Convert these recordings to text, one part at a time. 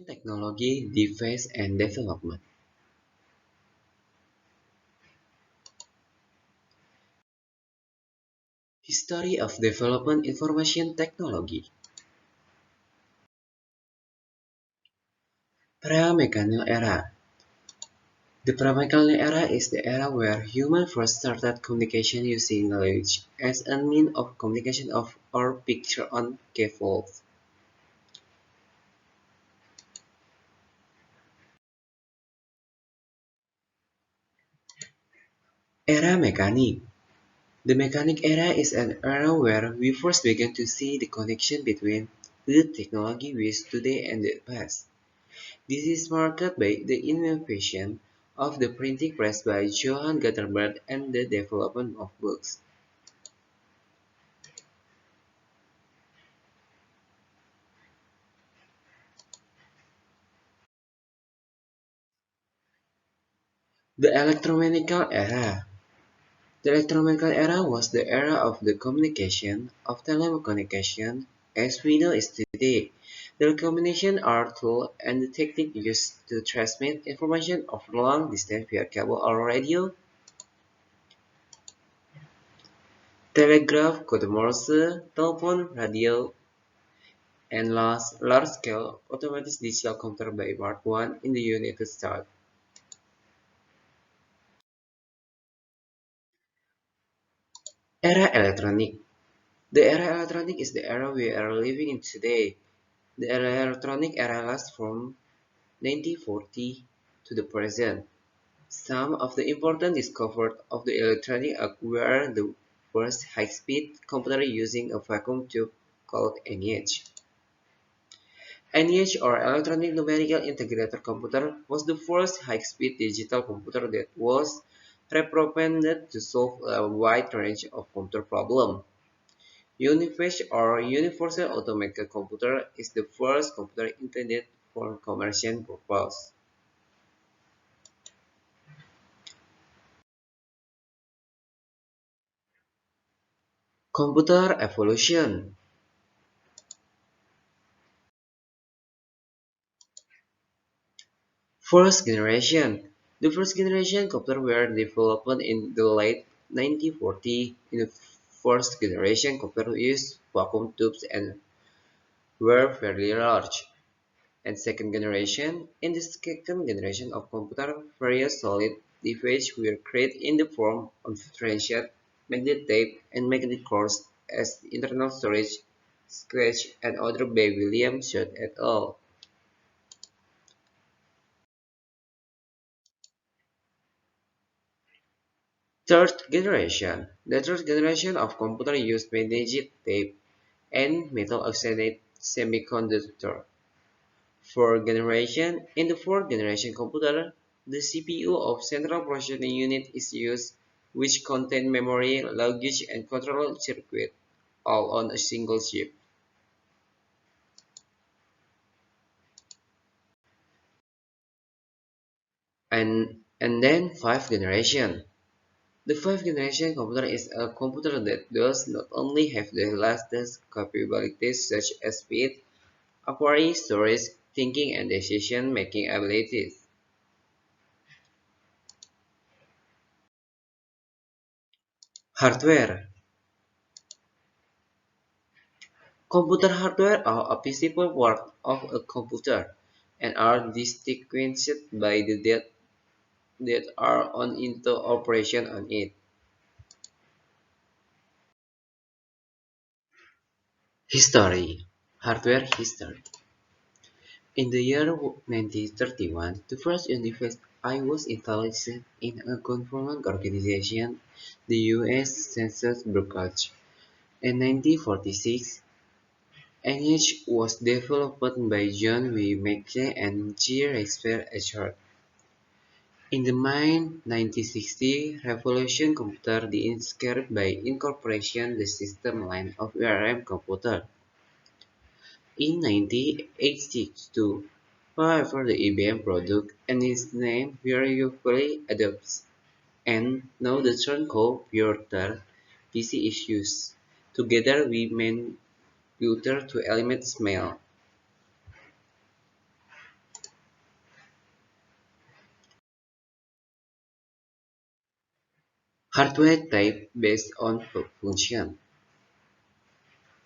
Technology, Device and Development. History of Development Information Technology. Pre-mechanical era. The pre-mechanical era is the era where humans first started communication using language as a means of communication of or picture on scaffolds. Era mechanic. The mechanic era is an era where we first began to see the connection between the technology we use today and the past. This is marked by the invention of the printing press by Johann Gutenberg and the development of books. The electromechanical era. The electromechanical era was the era of the communication of telecommunication as we know it today. Telecommunication are tool and the technique used to transmit information over long distance via cable or radio, telegraph, code Morse, telephone, radio, and large-scale automated digital computer by Mark I in the United States. Era electronic. The era electronic is the era we are living in today. The electronic era lasts from 1940 to the present. Some of the important discoveries of the electronic were the first high-speed computer using a vacuum tube called ENIAC. ENIAC or Electronic Numerical Integrated Computer was the first high-speed digital computer that was reprogrammed to solve a wide range of computer problems. UNIFACE or Universal Automatic Computer is the first computer intended for commercial purposes. Computer evolution. First generation. The first generation computers were developed in the late 1940s. In the first generation, computers used vacuum tubes and were fairly large. And second generation. In the second generation of computer, various solid devices were created in the form of transient, magnetic tape, and magnetic cores as internal storage, scratch, and other by William Schott et al. Third generation. The third generation of computer used magnetic tape and metal oxide semiconductor. Fourth generation. In the fourth generation computer, the CPU of central processing unit is used, which contain memory, logic, and control circuit, all on a single chip. And then fifth generation. The fifth generation computer is a computer that does not only have the latest capabilities such as speed, accuracy, storage, thinking, and decision-making abilities. Hardware. Computer hardware are a physical part of a computer and are distinguished by the data that are on into operation on it. History. Hardware history. In the year 1931, the first unified I was established in a government organization, the U.S. Census Bureau. In 1946, NH was developed by John W. McKay and G. Rexford Ashford. In the mid-1960s revolution, computer discovered by incorporation the system line of ARM computer. In 1982, however, the IBM product and its name were usually adopted, and now the term called Pure PC is used. Together we mean Computer to eliminate smell. Hardware type based on function.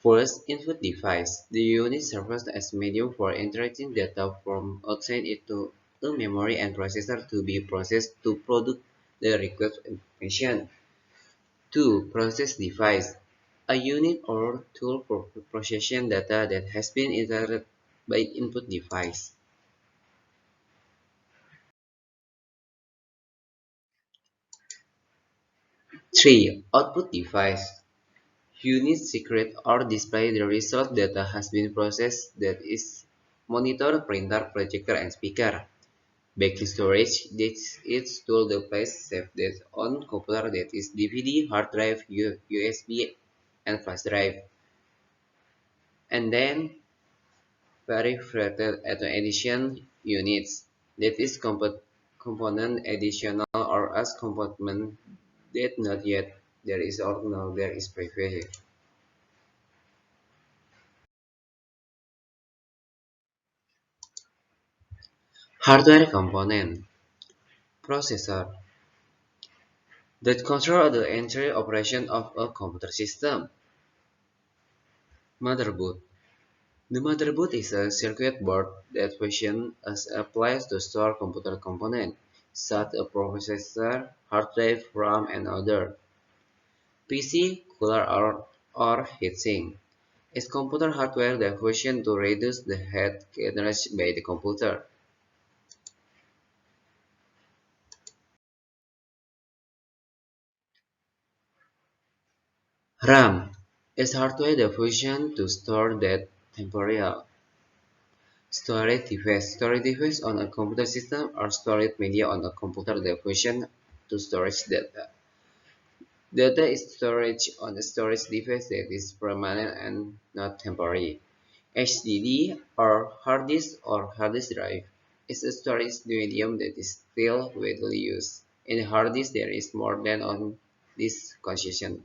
First, input device. The unit serves as medium for entering data from outside into a memory and processor to be processed to produce the required information. 2. Process device. A unit or tool for processing data that has been entered by input device. 3. Output device. Unit secret or display the result data has been processed that is monitor, printer, projector, and speaker. Backing storage. This is tool device save data on computer that is DVD, hard drive, USB, and flash drive. And then peripheral addition units. That is component additional or as component that not yet there is or now there is previously. Hardware component. Processor that control the entire operation of a computer system. Motherboard. The motherboard is a circuit board that functions as a place to store computer components, such as a processor, hard drive, RAM, and other. PC, cooler or heatsink is computer hardware that functions to reduce the heat generated by the computer. RAM is hardware that functions to store data temporarily. Storage device on a computer system or storage media on a computer that function to storage data. Data is storage on a storage device that is permanent and not temporary. HDD or hard disk or hard disk drive is a storage medium that is still widely used. In a hard disk there is more than on this condition.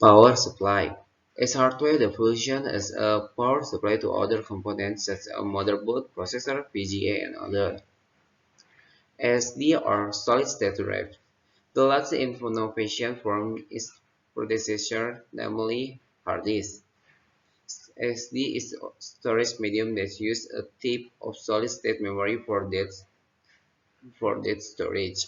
Power supply is hardware that functions as a power supply to other components such as a motherboard, processor, VGA, and other. SD or solid-state drive. The latest innovation from its predecessor, namely hard disk. SD is a storage medium that uses a type of solid-state memory for that storage.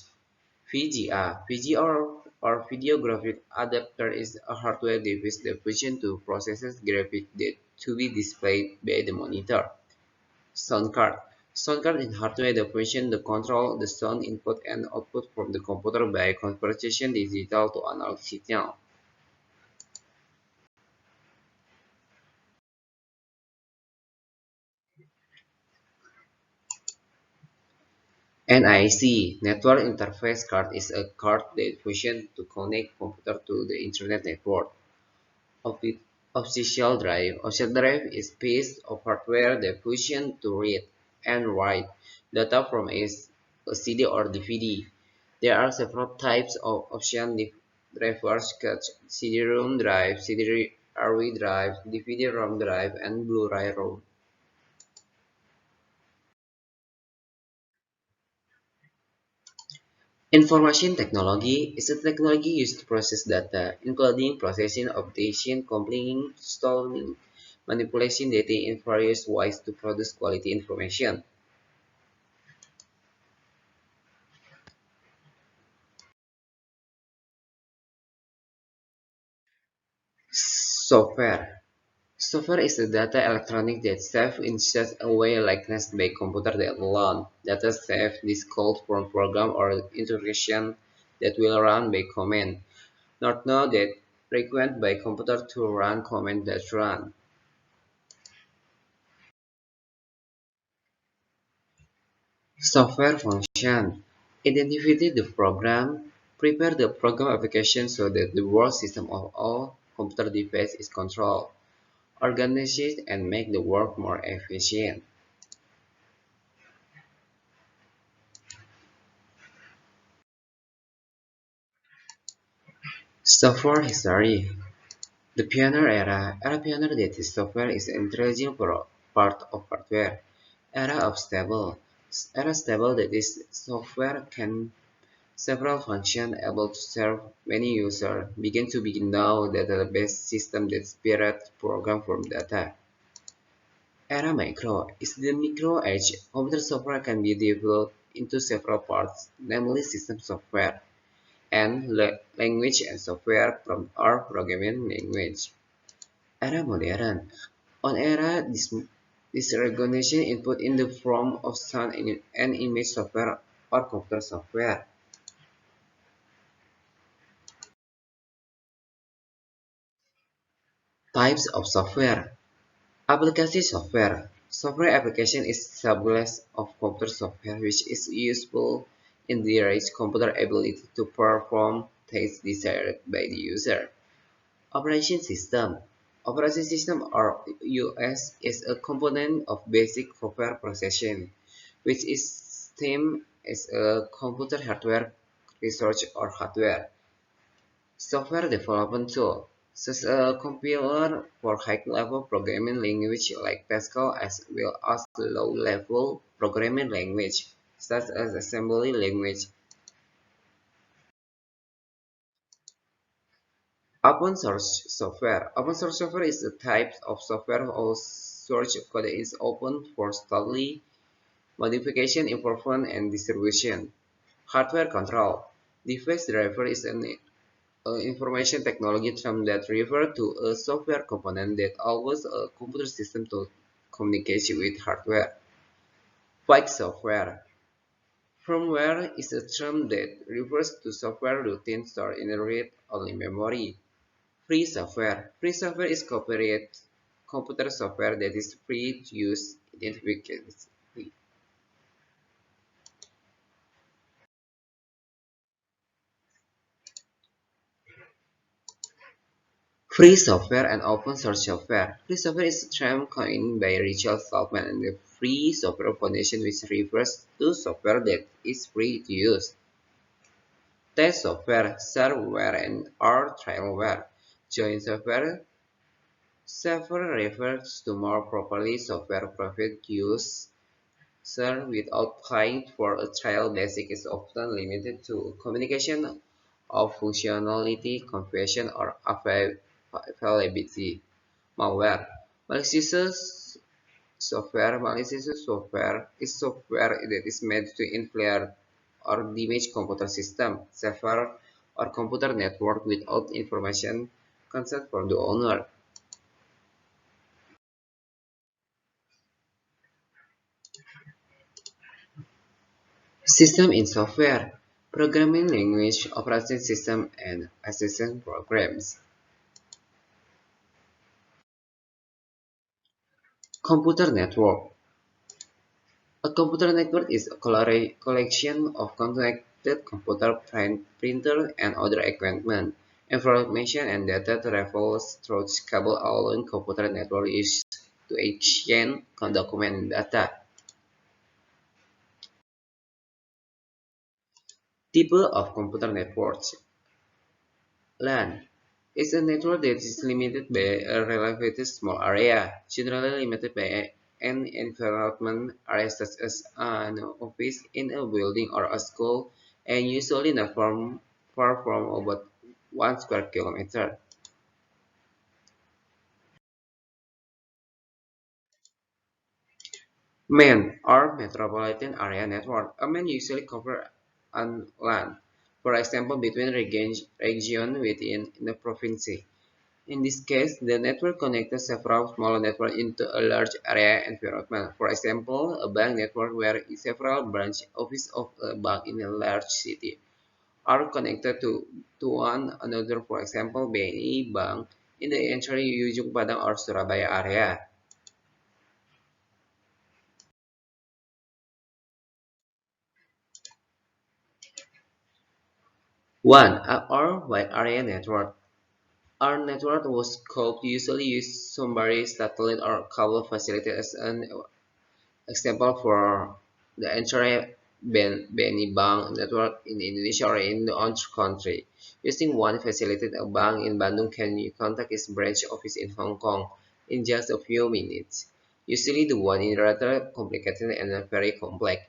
VGA. VGA or video graphic adapter is a hardware device that functions to process graphics that to be displayed by the monitor. Sound card. Sound card is hardware that functions to control the sound input and output from the computer by converting digital to analog signal. NIC Network Interface Card is a card that functions to connect computer to the internet network. Offi- Official drive is a piece of hardware that functions to read and write data from a CD or DVD. There are several types of option drivers such as CD-ROM drive, CD-RV drive, DVD-ROM drive, and Blu-ray ROM. Information technology is a technology used to process data, including processing, updating, compiling, storing, manipulating data in various ways to produce quality information. Software. Software is a data electronic that saves in such a way likeness by computer that alone. Data save is called from program or instruction that will run by command, not know that frequent by computer to run command that run. Software function. Identify the program. Prepare the program application so that the work system of all computer device is controlled. Organize it and make the work more efficient. Software history. The pioneer era pioneer that is software is an intelligent part of hardware. Era of stable. A stable that is software can several functions able to serve many users begin to be now database system that spirit program from data. Era micro is the micro age. Computer software can be developed into several parts, namely system software and language and software from our programming language. Era modern. On era, this recognition input in the form of sound and image software or computer software. Types of software. Application software. Software application is a subclass of computer software which is useful in the computer ability to perform tasks desired by the user. Operation system. Operation system or OS is a component of basic software processing, which is same as a computer hardware research or hardware. Software development tool, such as a compiler for high-level programming language like Pascal as well as low-level programming language, such as assembly language. Open source software. Open source software is a type of software or source code that is open for study, modification, improvement, and distribution. Hardware control. Device driver is an information technology term that refers to a software component that allows a computer system to communicate with hardware. Fake software. Firmware is a term that refers to software routine stored in a read-only memory. Free software. Free software is copyright computer software that is free to use indefinitely. Free software and open source software. Free software is a term coined by Richard Stallman and the Free Software Foundation, which refers to software that is free to use. Test software, shareware, and or trialware. Joint software. Software refers to more properly software private use without paying for a trial. Basic is often limited to communication of functionality, configuration, or availability. Malware. Malicious malicious software is software that is made to infiltrate or damage computer system, server, or computer network without information consent from the owner. System in software, programming language, operating system, and assistant programs. Computer network. A computer network is a collection of connected computer, printer, and other equipment. Information and data travels through cable allowing computer network is to exchange document and data. Type of computer networks. LAN is a network that is limited by a relatively small area, generally limited by an environment area such as an office in a building or a school, and usually not far from about 1 square kilometer. MAN or Metropolitan Area Network. A MAN usually covers an LAN, for example, between region within the province. In this case, the network connects several smaller networks into a large area environment. For example, a bank network where several branch offices of a bank in a large city are connected to one another. For example, BNI Bank in the entire Ujung Padang or Surabaya area. One, or wide area network. Our network was scoped usually use somebody satellite or cable facility as an example for the entire BNI Bank network in Indonesia or in the other country. Using one facility, a bank in Bandung can contact its branch office in Hong Kong in just a few minutes. Usually the one is rather complicated and very complex.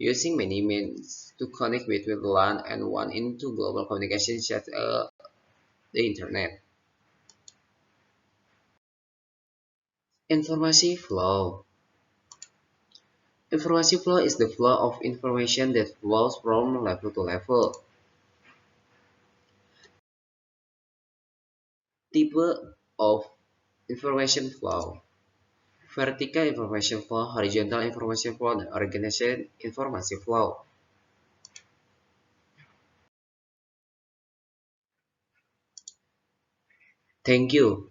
using many means to connect between LAN and one into global communication such as the Internet. Information flow. Information flow is the flow of information that flows from level to level. Type of information flow. Vertical information flow, horizontal information flow, dan organization information flow. Thank you.